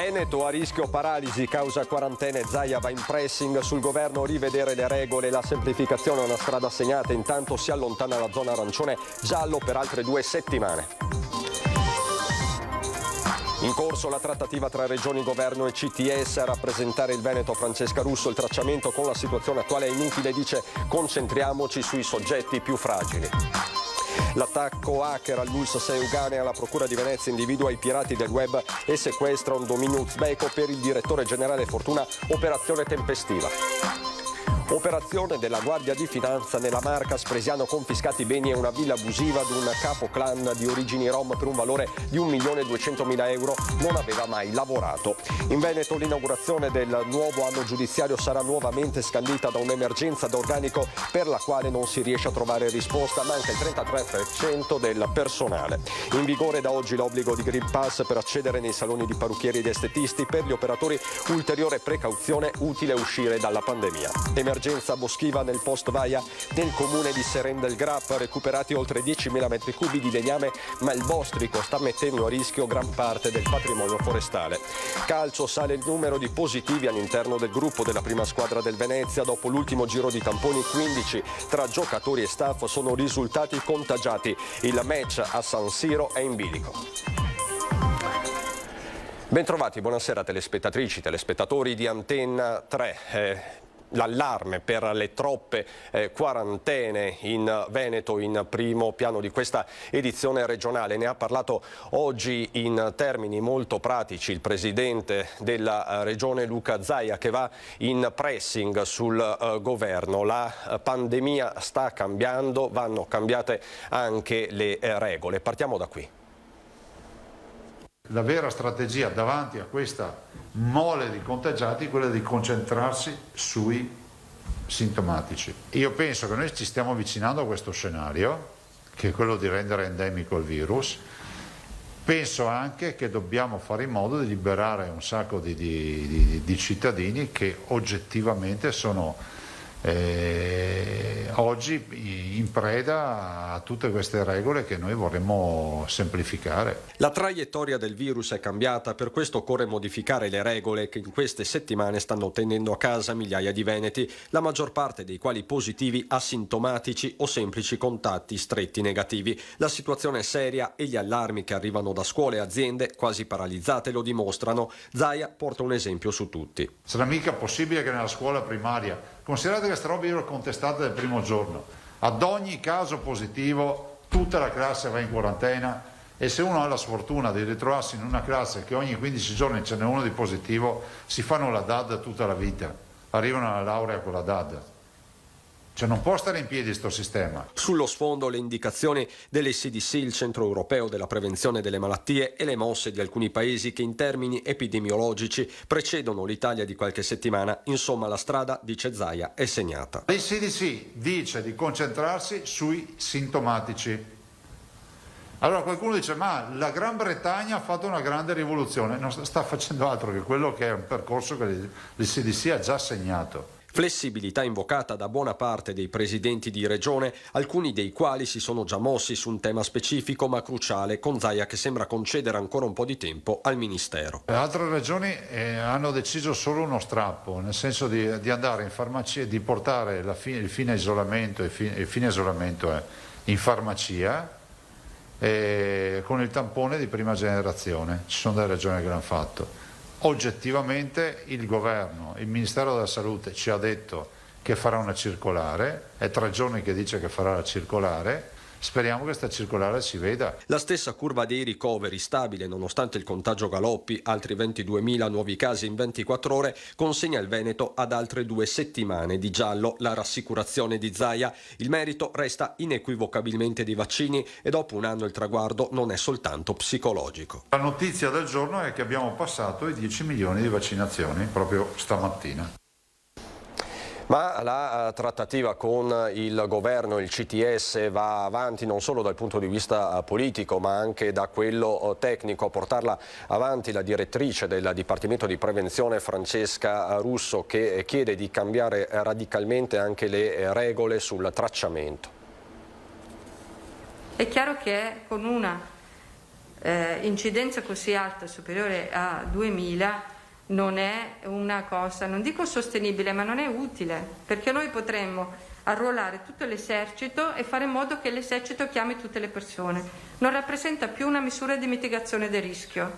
Veneto a rischio paralisi causa quarantene, Zaia va in pressing sul governo, rivedere le regole, la semplificazione è una strada segnata, intanto si allontana la zona arancione, giallo per altre 2 settimane. In corso la trattativa tra Regioni, Governo e CTS, a rappresentare il Veneto Francesca Russo, il tracciamento con la situazione attuale è inutile, dice concentriamoci sui soggetti più fragili. L'attacco hacker all'Ulsa Seugane alla Procura di Venezia individua i pirati del web e sequestra un dominio uzbeko, per il direttore generale Fortuna, operazione tempestiva. Operazione della Guardia di Finanza nella Marca, Spresiano, confiscati beni e una villa abusiva ad un capo clan di origini rom per un valore di 1.200.000 euro, non aveva mai lavorato. In Veneto l'inaugurazione del nuovo anno giudiziario sarà nuovamente scandita da un'emergenza d'organico per la quale non si riesce a trovare risposta, manca il 33% del personale. In vigore da oggi l'obbligo di Green Pass per accedere nei saloni di parrucchieri ed estetisti, per gli operatori ulteriore precauzione, utile uscire dalla pandemia. Emergenza boschiva nel post Vaia nel comune di Seren del Grappa, recuperati oltre 10.000 metri cubi di legname, ma il bostrico sta mettendo a rischio gran parte del patrimonio forestale. Calcio, sale il numero di positivi all'interno del gruppo della prima squadra del Venezia, dopo l'ultimo giro di tamponi 15 tra giocatori e staff sono risultati contagiati. Il match a San Siro è in bilico. Bentrovati, buonasera telespettatrici, telespettatori di Antenna 3. L'allarme per le troppe quarantene in Veneto in primo piano di questa edizione regionale. Ne ha parlato oggi in termini molto pratici il presidente della regione Luca Zaia, che va in pressing sul governo. La pandemia sta cambiando, vanno cambiate anche le regole. Partiamo da qui. La vera strategia davanti a questa mole di contagiati è quella di concentrarsi sui sintomatici. Io penso che noi ci stiamo avvicinando a questo scenario, che è quello di rendere endemico il virus. Penso anche che dobbiamo fare in modo di liberare un sacco di cittadini che oggettivamente sono oggi in preda a tutte queste regole che noi vorremmo semplificare. La traiettoria del virus è cambiata, per questo occorre modificare le regole che in queste settimane stanno tenendo a casa migliaia di veneti, la maggior parte dei quali positivi, asintomatici o semplici contatti stretti negativi. La situazione è seria e gli allarmi che arrivano da scuole e aziende quasi paralizzate lo dimostrano. Zaia porta un esempio su tutti. Sarà mica possibile che nella scuola primaria, considerate che queste robe io le ho contestate dal primo giorno, ad ogni caso positivo tutta la classe va in quarantena, e se uno ha la sfortuna di ritrovarsi in una classe che ogni 15 giorni ce n'è uno di positivo, si fanno la DAD tutta la vita, arrivano alla laurea con la DAD. Cioè non può stare in piedi sto sistema. Sullo sfondo le indicazioni dell'ECDC, il Centro Europeo della Prevenzione delle Malattie, e le mosse di alcuni paesi che in termini epidemiologici precedono l'Italia di qualche settimana. Insomma, la strada, dice Zaia, è segnata. L'ECDC dice di concentrarsi sui sintomatici. Allora qualcuno dice ma la Gran Bretagna ha fatto una grande rivoluzione. Non sta facendo altro che quello che è un percorso che l'ECDC ha già segnato. Flessibilità invocata da buona parte dei presidenti di regione, alcuni dei quali si sono già mossi su un tema specifico ma cruciale, con Zaia che sembra concedere ancora un po' di tempo al Ministero. Altre regioni hanno deciso solo uno strappo, nel senso di andare in farmacia e di portare il fine isolamento in farmacia con il tampone di prima generazione. Ci sono delle regioni che l'hanno fatto. Oggettivamente il governo, il Ministero della Salute ci ha detto che farà una circolare, è 3 giorni che dice che farà la circolare, speriamo che questa circolare si veda. La stessa curva dei ricoveri, stabile nonostante il contagio galoppi, altri 22.000 nuovi casi in 24 ore, consegna il Veneto ad altre 2 settimane di giallo. La rassicurazione di Zaia: il merito resta inequivocabilmente dei vaccini e dopo un anno il traguardo non è soltanto psicologico. La notizia del giorno è che abbiamo passato i 10 milioni di vaccinazioni proprio stamattina. Ma la trattativa con il governo, il CTS, va avanti non solo dal punto di vista politico ma anche da quello tecnico. A portarla avanti la direttrice del Dipartimento di Prevenzione Francesca Russo, che chiede di cambiare radicalmente anche le regole sul tracciamento. È chiaro che con una incidenza così alta, superiore a 2000, non è una cosa, non dico sostenibile, ma non è utile, perché noi potremmo arruolare tutto l'esercito e fare in modo che l'esercito chiami tutte le persone. Non rappresenta più una misura di mitigazione del rischio.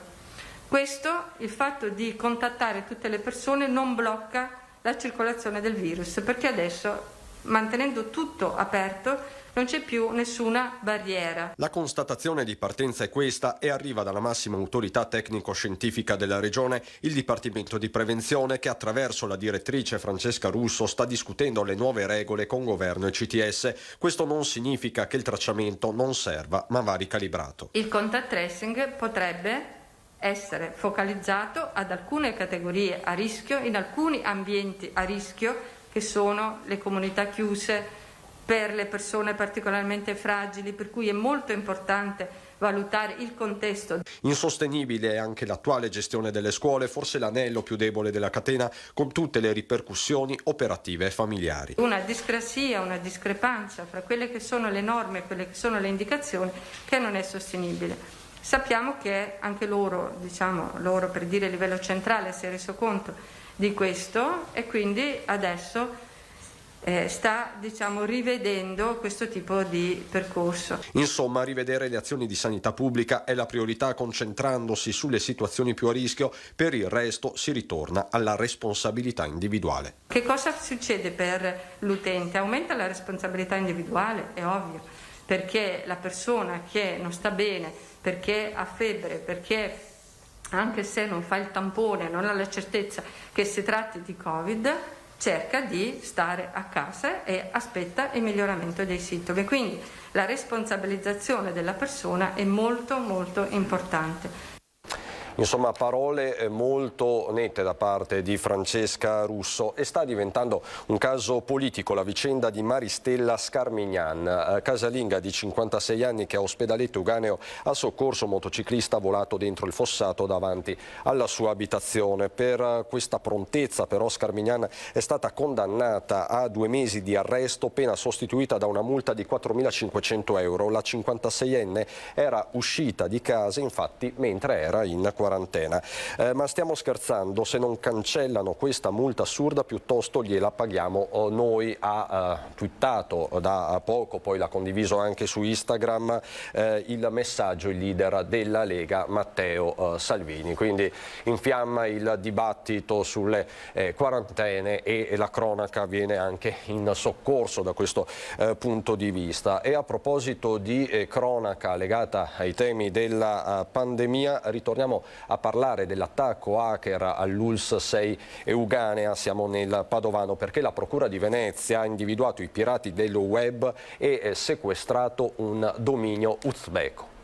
Questo, il fatto di contattare tutte le persone, non blocca la circolazione del virus, perché adesso, mantenendo tutto aperto, non c'è più nessuna barriera. La constatazione di partenza è questa e arriva dalla massima autorità tecnico-scientifica della Regione, il Dipartimento di Prevenzione, che attraverso la direttrice Francesca Russo sta discutendo le nuove regole con Governo e CTS. Questo non significa che il tracciamento non serva, ma va ricalibrato. Il contact tracing potrebbe essere focalizzato ad alcune categorie a rischio, in alcuni ambienti a rischio, che sono le comunità chiuse, per le persone particolarmente fragili, per cui è molto importante valutare il contesto. Insostenibile è anche l'attuale gestione delle scuole, forse l'anello più debole della catena, con tutte le ripercussioni operative e familiari. Una discrasia, una discrepanza fra quelle che sono le norme e quelle che sono le indicazioni, che non è sostenibile. Sappiamo che anche loro per dire a livello centrale, si è reso conto di questo e quindi adesso sta rivedendo questo tipo di percorso. Insomma, rivedere le azioni di sanità pubblica è la priorità, concentrandosi sulle situazioni più a rischio. Per il resto si ritorna alla responsabilità individuale. Che cosa succede per l'utente? Aumenta la responsabilità individuale, è ovvio, perché la persona che non sta bene, perché ha febbre, perché anche se non fa il tampone, non ha la certezza che si tratti di Covid, cerca di stare a casa e aspetta il miglioramento dei sintomi. Quindi la responsabilizzazione della persona è molto molto importante. Insomma, parole molto nette da parte di Francesca Russo, e sta diventando un caso politico la vicenda di Maristella Scarmignan, casalinga di 56 anni che a Ospedaletto Uganeo ha soccorso un motociclista volato dentro il fossato davanti alla sua abitazione. Per questa prontezza però Scarmignan è stata condannata a 2 mesi di arresto, pena sostituita da una multa di 4.500 euro. La 56enne era uscita di casa infatti mentre era in quarantena. Ma stiamo scherzando? Se non cancellano questa multa assurda, piuttosto gliela paghiamo noi. Ha twittato da poco, poi l'ha condiviso anche su Instagram, il messaggio il leader della Lega Matteo Salvini. Quindi infiamma il dibattito sulle quarantene e la cronaca viene anche in soccorso da questo punto di vista. E a proposito di cronaca legata ai temi della pandemia, ritorniamo a parlare dell'attacco hacker all'ULSS 6 Euganea. Siamo nel Padovano perché la Procura di Venezia ha individuato i pirati dello web e sequestrato un dominio uzbeko.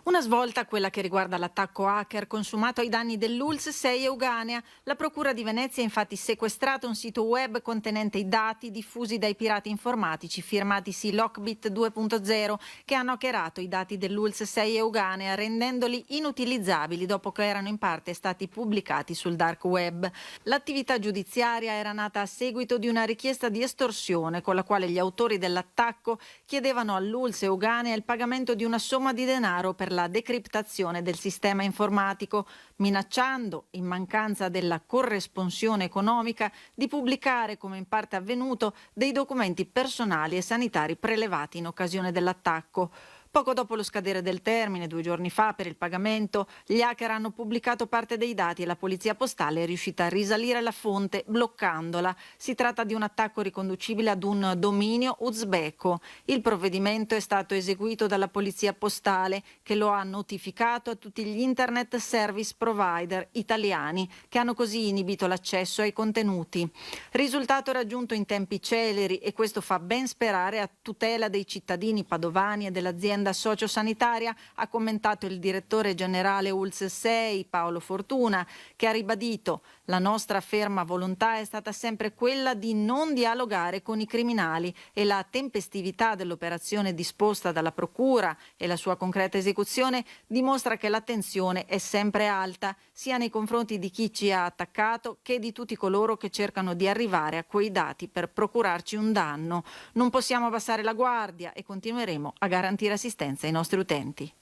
Una svolta quella che riguarda l'attacco hacker consumato ai danni dell'ULSS 6 Euganea. La Procura di Venezia ha infatti sequestrato un sito web contenente i dati diffusi dai pirati informatici firmatisi Lockbit 2.0 che hanno hackerato i dati dell'ULSS 6 Euganea rendendoli inutilizzabili dopo che erano in parte stati pubblicati sul dark web. L'attività giudiziaria era nata a seguito di una richiesta di estorsione con la quale gli autori dell'attacco chiedevano all'ULSS Euganea il pagamento di una somma di denaro per la decriptazione del sistema informatico, minacciando, in mancanza della corresponsione economica, di pubblicare, come in parte avvenuto, dei documenti personali e sanitari prelevati in occasione dell'attacco. Poco dopo lo scadere del termine, 2 giorni fa, per il pagamento, gli hacker hanno pubblicato parte dei dati e la polizia postale è riuscita a risalire la fonte bloccandola. Si tratta di un attacco riconducibile ad un dominio uzbeko. Il provvedimento è stato eseguito dalla polizia postale che lo ha notificato a tutti gli internet service provider italiani che hanno così inibito l'accesso ai contenuti. Risultato raggiunto in tempi celeri e questo fa ben sperare a tutela dei cittadini padovani e dell'azienda sociosanitaria, ha commentato il direttore generale ULSS 6 Paolo Fortuna, che ha ribadito La nostra ferma volontà è stata sempre quella di non dialogare con i criminali e la tempestività dell'operazione disposta dalla Procura e la sua concreta esecuzione dimostra che l'attenzione è sempre alta, sia nei confronti di chi ci ha attaccato che di tutti coloro che cercano di arrivare a quei dati per procurarci un danno. Non possiamo abbassare la guardia e continueremo a garantire assistenza ai nostri utenti.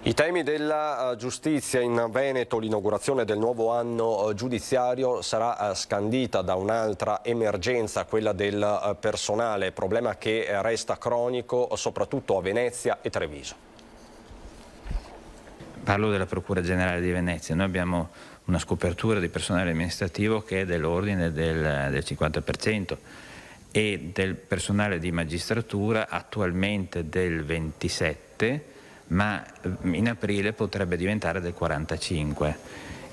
I temi della giustizia in Veneto, l'inaugurazione del nuovo anno giudiziario sarà scandita da un'altra emergenza, quella del personale, problema che resta cronico soprattutto a Venezia e Treviso. Parlo della Procura Generale di Venezia. Noi abbiamo una scopertura di personale amministrativo che è dell'ordine del 50% e del personale di magistratura attualmente del 27%, ma in aprile potrebbe diventare del 45%,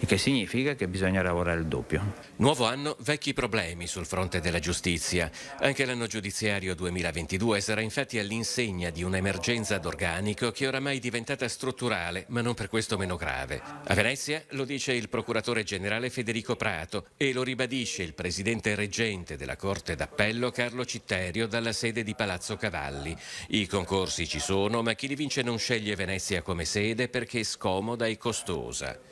il che significa che bisogna lavorare il doppio. Nuovo anno, vecchi problemi sul fronte della giustizia. Anche l'anno giudiziario 2022 sarà infatti all'insegna di un'emergenza d'organico che oramai è diventata strutturale, ma non per questo meno grave. A Venezia lo dice il procuratore generale Federico Prato e lo ribadisce il presidente reggente della Corte d'Appello Carlo Citterio dalla sede di Palazzo Cavalli. I concorsi ci sono, ma chi li vince non sceglie Venezia come sede perché è scomoda e costosa.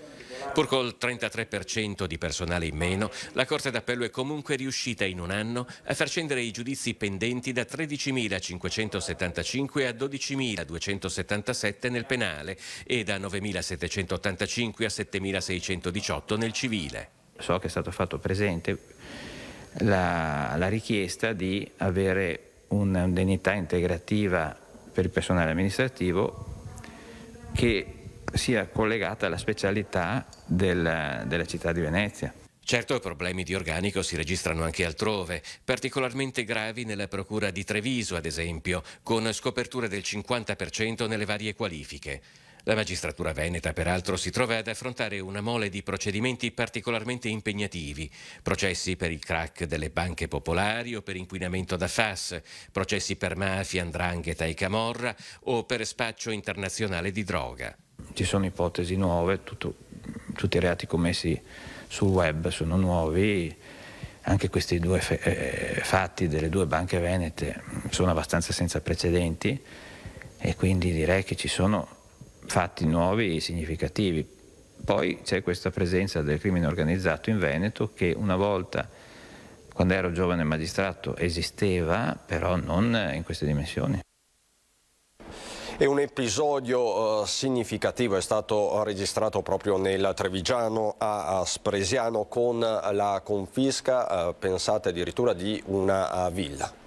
Pur col 33% di personale in meno, la Corte d'Appello è comunque riuscita in un anno a far scendere i giudizi pendenti da 13.575 a 12.277 nel penale e da 9.785 a 7.618 nel civile. So che è stato fatto presente la richiesta di avere un'indennità integrativa per il personale amministrativo che sia collegata alla specialità della città di Venezia. Certo, problemi di organico si registrano anche altrove, particolarmente gravi nella procura di Treviso, ad esempio, con scoperture del 50% nelle varie qualifiche. La magistratura veneta, peraltro, si trova ad affrontare una mole di procedimenti particolarmente impegnativi, processi per il crack delle banche popolari o per inquinamento da FAS, processi per mafia, 'ndrangheta e camorra o per spaccio internazionale di droga. Ci sono ipotesi nuove, tutti i reati commessi sul web sono nuovi, anche questi due fatti delle due banche venete sono abbastanza senza precedenti e quindi direi che ci sono fatti nuovi significativi. Poi c'è questa presenza del crimine organizzato in Veneto che una volta, quando ero giovane magistrato, esisteva, però non in queste dimensioni. E un episodio significativo è stato registrato proprio nel Trevigiano a Spresiano con la confisca, pensate addirittura, di una villa.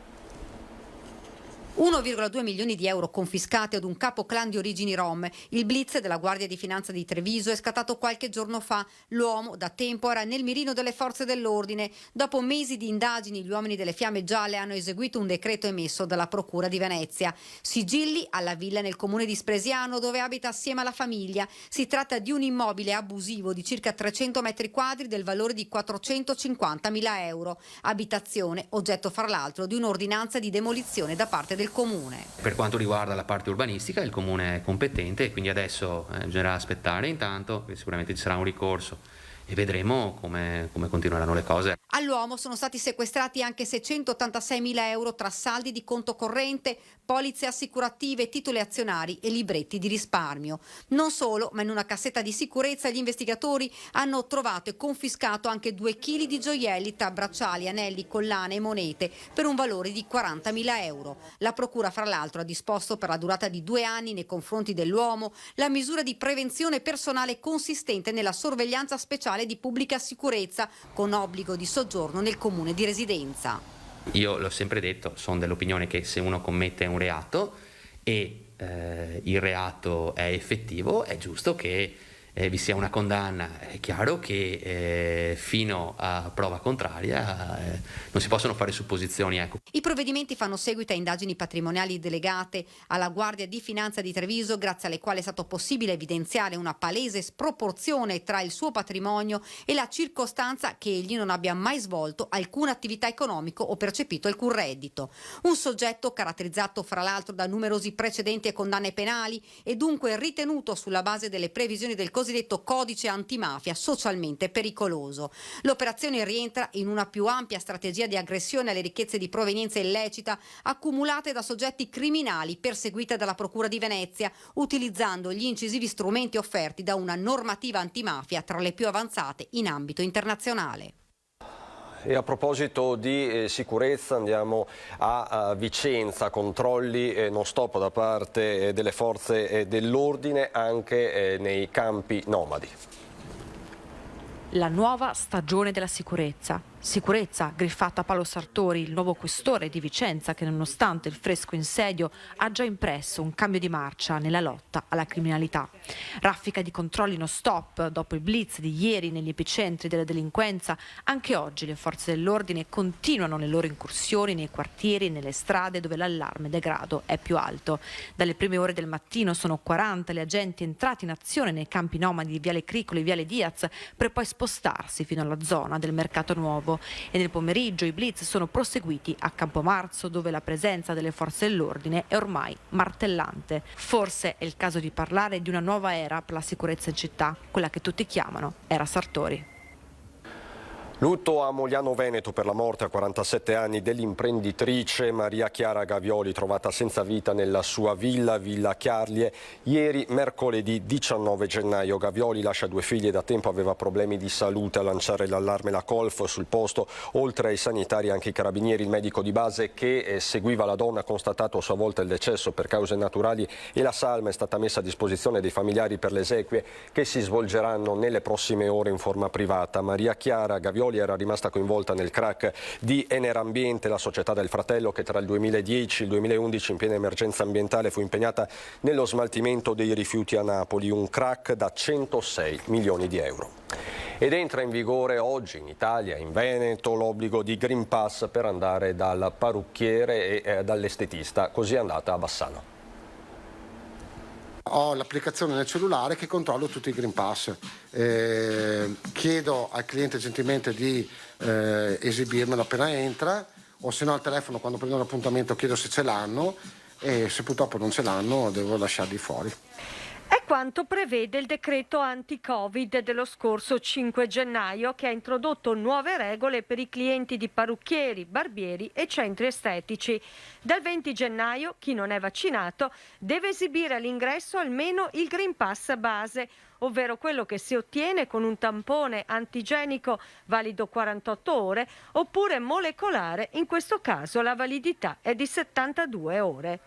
1,2 milioni di euro confiscati ad un capo clan di origini rom. Il blitz della Guardia di Finanza di Treviso è scattato qualche giorno fa. L'uomo da tempo era nel mirino delle forze dell'ordine. Dopo mesi di indagini, gli uomini delle Fiamme Gialle hanno eseguito un decreto emesso dalla Procura di Venezia. Sigilli alla villa nel comune di Spresiano, dove abita assieme alla famiglia. Si tratta di un immobile abusivo di circa 300 metri quadri del valore di 450.000 euro. Abitazione, oggetto fra l'altro di un'ordinanza di demolizione da parte del comune. Per quanto riguarda la parte urbanistica, il comune è competente e quindi adesso bisognerà aspettare intanto, sicuramente ci sarà un ricorso e vedremo come continueranno le cose. All'uomo sono stati sequestrati anche 686.000 euro tra saldi di conto corrente, polizze assicurative, titoli azionari e libretti di risparmio. Non solo, ma in una cassetta di sicurezza gli investigatori hanno trovato e confiscato anche 2 chili di gioielli tra bracciali, anelli, collane e monete per un valore di 40.000 euro. La procura, fra l'altro, ha disposto per la durata di 2 anni nei confronti dell'uomo la misura di prevenzione personale consistente nella sorveglianza speciale di pubblica sicurezza con obbligo di soggiorno nel comune di residenza. Io l'ho sempre detto, sono dell'opinione che se uno commette un reato e il reato è effettivo, è giusto che vi sia una condanna. È chiaro che fino a prova contraria non si possono fare supposizioni. Ecco. I provvedimenti fanno seguito a indagini patrimoniali delegate alla Guardia di Finanza di Treviso, grazie alle quali è stato possibile evidenziare una palese sproporzione tra il suo patrimonio e la circostanza che egli non abbia mai svolto alcuna attività economica o percepito alcun reddito. Un soggetto caratterizzato fra l'altro da numerosi precedenti e condanne penali e dunque ritenuto sulla base delle previsioni del cosiddetto codice antimafia socialmente pericoloso. L'operazione rientra in una più ampia strategia di aggressione alle ricchezze di provenienza illecita accumulate da soggetti criminali perseguite dalla Procura di Venezia, utilizzando gli incisivi strumenti offerti da una normativa antimafia tra le più avanzate in ambito internazionale. E a proposito di sicurezza andiamo a Vicenza, controlli non stop da parte delle forze dell'ordine anche nei campi nomadi. La nuova stagione della sicurezza. Sicurezza griffata a Paolo Sartori, il nuovo questore di Vicenza, che nonostante il fresco insedio ha già impresso un cambio di marcia nella lotta alla criminalità. Raffica di controlli non stop dopo il blitz di ieri negli epicentri della delinquenza. Anche oggi le forze dell'ordine continuano le loro incursioni nei quartieri e nelle strade dove l'allarme degrado è più alto. Dalle prime ore del mattino sono 40 gli agenti entrati in azione nei campi nomadi di Viale Cricolo e Viale Diaz per poi spostarsi fino alla zona del Mercato Nuovo. E nel pomeriggio i blitz sono proseguiti a Campomarzo, dove la presenza delle forze dell'ordine è ormai martellante. Forse è il caso di parlare di una nuova era per la sicurezza in città, quella che tutti chiamano era Sartori. Lutto a Mogliano Veneto per la morte a 47 anni dell'imprenditrice Maria Chiara Gavioli, trovata senza vita nella sua villa Chiarlie. Ieri, mercoledì 19 gennaio, Gavioli lascia 2 figli e da tempo aveva problemi di salute. A lanciare l'allarme la Colf sul posto, oltre ai sanitari anche i carabinieri. Il medico di base che seguiva la donna ha constatato a sua volta il decesso per cause naturali e la salma è stata messa a disposizione dei familiari per le esequie che si svolgeranno nelle prossime ore in forma privata. Maria Chiara Gavioli era rimasta coinvolta nel crack di Enerambiente, la società del fratello che tra il 2010 e il 2011 in piena emergenza ambientale fu impegnata nello smaltimento dei rifiuti a Napoli, un crack da 106 milioni di euro. Ed entra in vigore oggi in Italia, in Veneto, l'obbligo di Green Pass per andare dal parrucchiere e dall'estetista, così è andata a Bassano. Ho l'applicazione nel cellulare che controllo tutti i Green Pass. Chiedo al cliente gentilmente di esibirmelo appena entra, o se no al telefono quando prendo l'appuntamento chiedo se ce l'hanno e se purtroppo non ce l'hanno devo lasciarli fuori. È quanto prevede il decreto anti-Covid dello scorso 5 gennaio che ha introdotto nuove regole per i clienti di parrucchieri, barbieri e centri estetici. Dal 20 gennaio chi non è vaccinato deve esibire all'ingresso almeno il Green Pass base, ovvero quello che si ottiene con un tampone antigenico valido 48 ore oppure molecolare, in questo caso la validità è di 72 ore.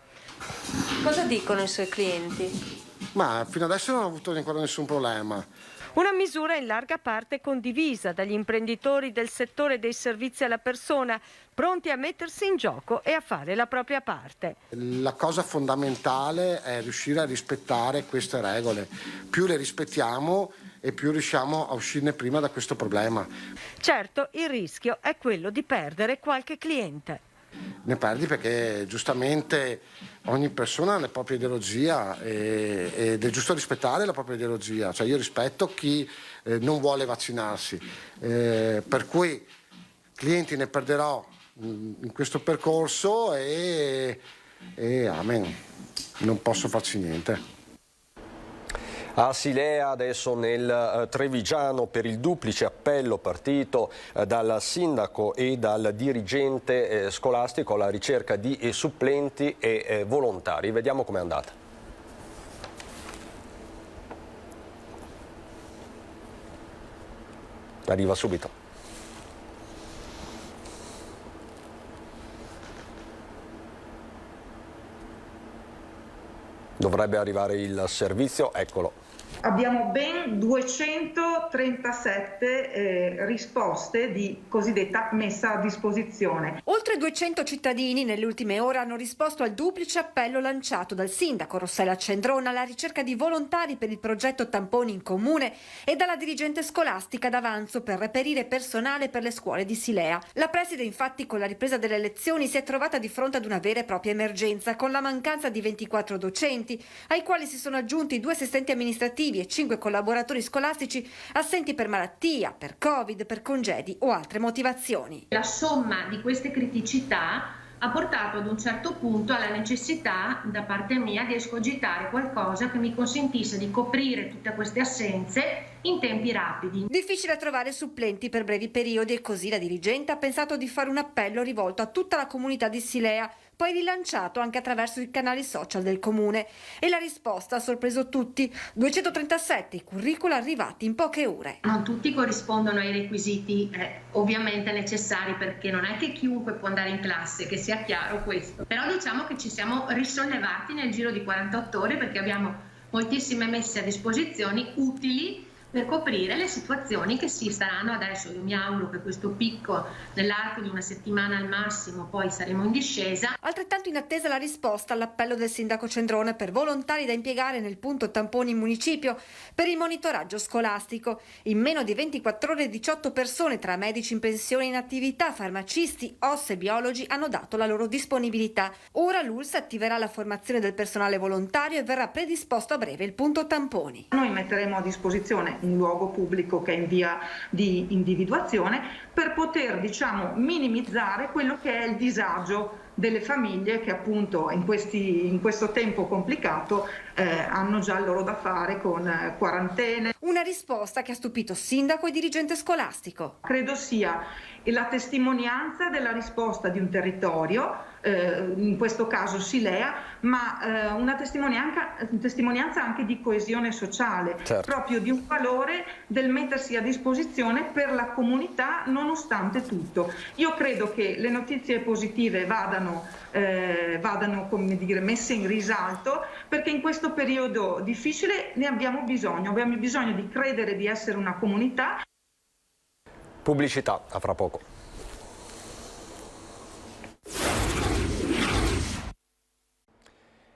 Cosa dicono i suoi clienti? Ma fino adesso non ho avuto ancora nessun problema. Una misura in larga parte condivisa dagli imprenditori del settore dei servizi alla persona, pronti a mettersi in gioco e a fare la propria parte. La cosa fondamentale è riuscire a rispettare queste regole. Più le rispettiamo e più riusciamo a uscirne prima da questo problema. Certo, il rischio è quello di perdere qualche cliente. Ne perdi perché giustamente ogni persona ha la propria ideologia ed è giusto rispettare la propria ideologia. Cioè io rispetto chi non vuole vaccinarsi, per cui clienti ne perderò in questo percorso e amen, non posso farci niente. A Silea, adesso nel Trevigiano, per il duplice appello partito dal sindaco e dal dirigente scolastico alla ricerca di supplenti e volontari. Vediamo com'è andata. Arriva subito. Dovrebbe arrivare il servizio, eccolo. Abbiamo ben 237 risposte di cosiddetta messa a disposizione. Oltre 200 cittadini nelle ultime ore hanno risposto al duplice appello lanciato dal sindaco Rossella Cendrona alla ricerca di volontari per il progetto Tamponi in Comune e dalla dirigente scolastica d'Avanzo per reperire personale per le scuole di Silea. La preside infatti con la ripresa delle lezioni si è trovata di fronte ad una vera e propria emergenza con la mancanza di 24 docenti, ai quali si sono aggiunti 2 assistenti amministrativi e 5 collaboratori scolastici assenti per malattia, per Covid, per congedi o altre motivazioni. La somma di queste criticità ha portato ad un certo punto alla necessità da parte mia di escogitare qualcosa che mi consentisse di coprire tutte queste assenze in tempi rapidi. Difficile trovare supplenti per brevi periodi e così la dirigente ha pensato di fare un appello rivolto a tutta la comunità di Silea, poi rilanciato anche attraverso i canali social del comune. E la risposta ha sorpreso tutti: 237 i curricula arrivati in poche ore. Non tutti corrispondono ai requisiti ovviamente necessari, perché non è che chiunque può andare in classe, che sia chiaro questo. Però diciamo che ci siamo risollevati nel giro di 48 ore perché abbiamo moltissime messe a disposizione utili per coprire le situazioni che si saranno adesso. Io mi auguro che questo picco nell'arco di una settimana al massimo, poi saremo in discesa. Altrettanto in attesa la risposta all'appello del sindaco Cendrone per volontari da impiegare nel punto tamponi in municipio per il monitoraggio scolastico. In meno di 24 ore 18 persone tra medici in pensione e in attività, farmacisti, OSS e biologi hanno dato la loro disponibilità. Ora l'ULSS attiverà la formazione del personale volontario e verrà predisposto a breve il punto tamponi. Noi metteremo a disposizione un luogo pubblico che è in via di individuazione per poter, minimizzare quello che è il disagio delle famiglie che appunto in questo tempo complicato hanno già il loro da fare con quarantene. Una risposta che ha stupito sindaco e dirigente scolastico. Credo sia la testimonianza della risposta di un territorio, in questo caso Silea, ma una testimonianza anche di coesione sociale, certo, proprio di un valore del mettersi a disposizione per la comunità nonostante tutto. Io credo che le notizie positive vadano messe in risalto, perché in questo periodo difficile ne abbiamo bisogno di credere di essere una comunità. Pubblicità, a fra poco.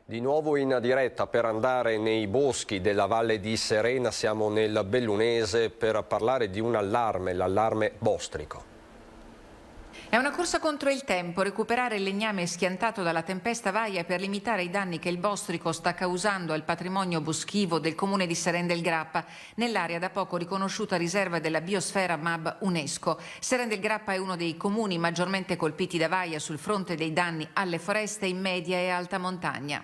Di nuovo in diretta per andare nei boschi della Valle di Serena, siamo nel Bellunese per parlare di un allarme, l'allarme bostrico. È una corsa contro il tempo, recuperare il legname schiantato dalla tempesta Vaia per limitare i danni che il bostrico sta causando al patrimonio boschivo del comune di Seren del Grappa, nell'area da poco riconosciuta riserva della biosfera MAB UNESCO. Seren del Grappa è uno dei comuni maggiormente colpiti da Vaia sul fronte dei danni alle foreste in media e alta montagna.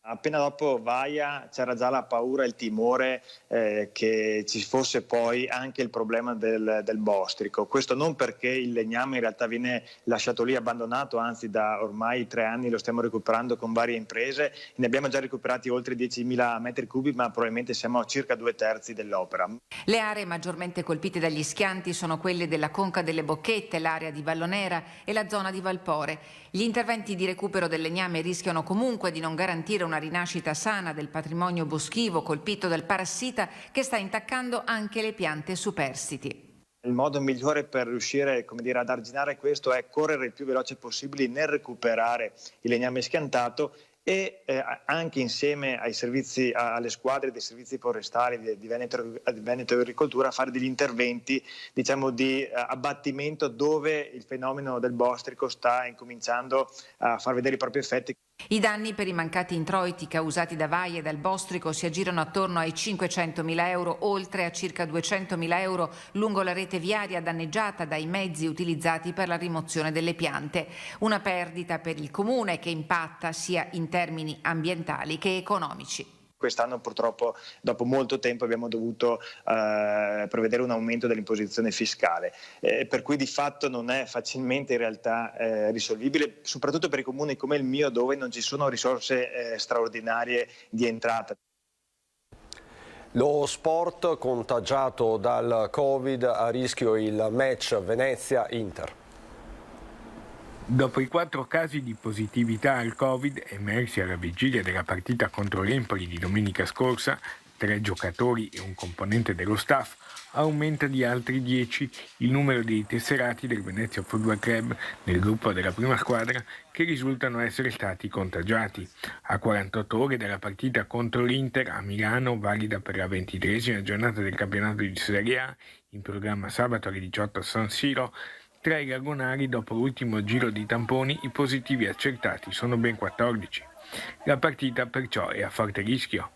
Appena dopo Vaia c'era già la paura e il timore che ci fosse poi anche il problema del bostrico. Questo non perché il legname in realtà viene lasciato lì abbandonato, anzi da ormai 3 anni lo stiamo recuperando con varie imprese, ne abbiamo già recuperati oltre 10.000 metri cubi, ma probabilmente siamo a circa 2/3 dell'opera. Le aree maggiormente colpite dagli schianti sono quelle della Conca delle Bocchette, l'area di Vallonera e la zona di Valpore. Gli interventi di recupero del legname rischiano comunque di non garantire una rinascita sana del patrimonio boschivo colpito dal parassita che sta intaccando anche le piante superstiti. Il modo migliore per riuscire, ad arginare questo è correre il più veloce possibile nel recuperare il legname schiantato e anche insieme ai servizi, alle squadre dei servizi forestali di Veneto Agricoltura fare degli interventi di abbattimento dove il fenomeno del bostrico sta incominciando a far vedere i propri effetti. I danni per i mancati introiti causati da Vaia e dal bostrico si aggirano attorno ai 500.000 euro, oltre a circa 200.000 euro lungo la rete viaria danneggiata dai mezzi utilizzati per la rimozione delle piante. Una perdita per il comune che impatta sia in termini ambientali che economici. Quest'anno purtroppo dopo molto tempo abbiamo dovuto prevedere un aumento dell'imposizione fiscale, per cui di fatto non è facilmente in realtà risolvibile, soprattutto per i comuni come il mio dove non ci sono risorse straordinarie di entrata. Lo sport contagiato dal Covid, a rischio il match Venezia-Inter. Dopo i 4 casi di positività al Covid emersi alla vigilia della partita contro l'Empoli di domenica scorsa, 3 giocatori e un componente dello staff, aumenta di altri 10 il numero dei tesserati del Venezia Football Club nel gruppo della prima squadra che risultano essere stati contagiati. A 48 ore dalla partita contro l'Inter a Milano, valida per la 23esima giornata del campionato di Serie A, in programma sabato alle 18 a San Siro, Tra i lagunari, dopo l'ultimo giro di tamponi, i positivi accertati sono ben 14. La partita perciò è a forte rischio.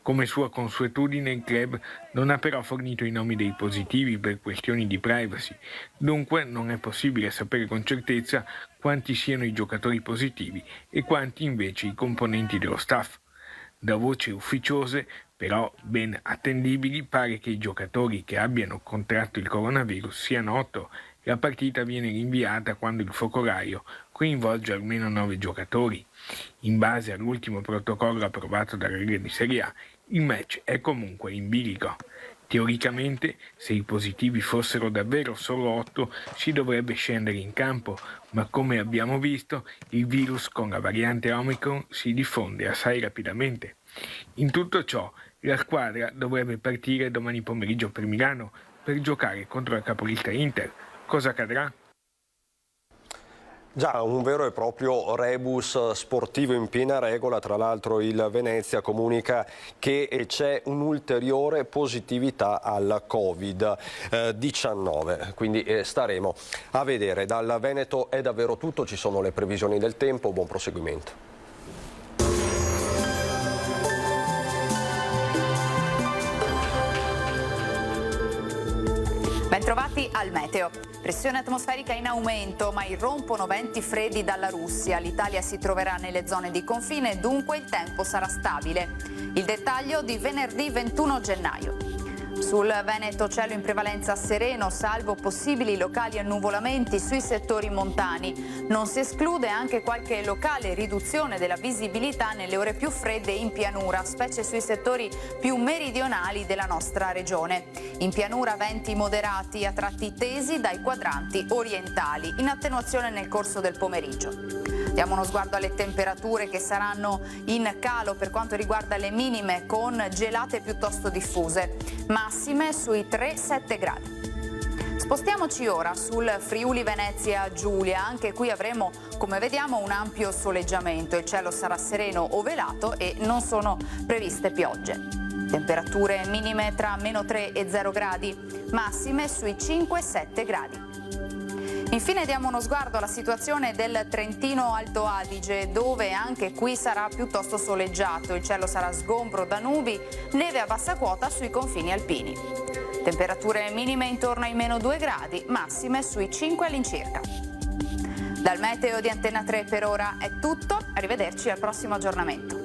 Come sua consuetudine, il club non ha però fornito i nomi dei positivi per questioni di privacy, dunque non è possibile sapere con certezza quanti siano i giocatori positivi e quanti invece i componenti dello staff. Da voci ufficiose, però ben attendibili, pare che i giocatori che abbiano contratto il coronavirus siano 8. La partita viene rinviata quando il focolaio coinvolge almeno 9 giocatori. In base all'ultimo protocollo approvato dalla Lega di Serie A, il match è comunque in bilico. Teoricamente, se i positivi fossero davvero solo 8, si dovrebbe scendere in campo, ma come abbiamo visto, il virus con la variante Omicron si diffonde assai rapidamente. In tutto ciò, la squadra dovrebbe partire domani pomeriggio per Milano per giocare contro la capolista Inter. Cosa accadrà? Già, un vero e proprio rebus sportivo in piena regola. Tra l'altro il Venezia comunica che c'è un'ulteriore positività al Covid-19, quindi staremo a vedere. Dal Veneto è davvero tutto, ci sono le previsioni del tempo, buon proseguimento. Bentrovati al meteo. Pressione atmosferica in aumento, ma irrompono venti freddi dalla Russia. L'Italia si troverà nelle zone di confine, dunque il tempo sarà stabile. Il dettaglio di venerdì 21 gennaio. Sul Veneto cielo in prevalenza sereno, salvo possibili locali annuvolamenti sui settori montani. Non si esclude anche qualche locale riduzione della visibilità nelle ore più fredde in pianura, specie sui settori più meridionali della nostra regione. In pianura venti moderati, a tratti tesi dai quadranti orientali, in attenuazione nel corso del pomeriggio. Diamo uno sguardo alle temperature che saranno in calo per quanto riguarda le minime, con gelate piuttosto diffuse, massime sui 3-7 gradi. Spostiamoci ora sul Friuli Venezia Giulia, anche qui avremo, come vediamo, un ampio soleggiamento, il cielo sarà sereno o velato e non sono previste piogge. Temperature minime tra -3 e 0 gradi, massime sui 5-7 gradi. Infine diamo uno sguardo alla situazione del Trentino Alto Adige, dove anche qui sarà piuttosto soleggiato, il cielo sarà sgombro da nubi, neve a bassa quota sui confini alpini. Temperature minime intorno ai -2 gradi, massime sui 5 all'incirca. Dal meteo di Antena 3 per ora è tutto, arrivederci al prossimo aggiornamento.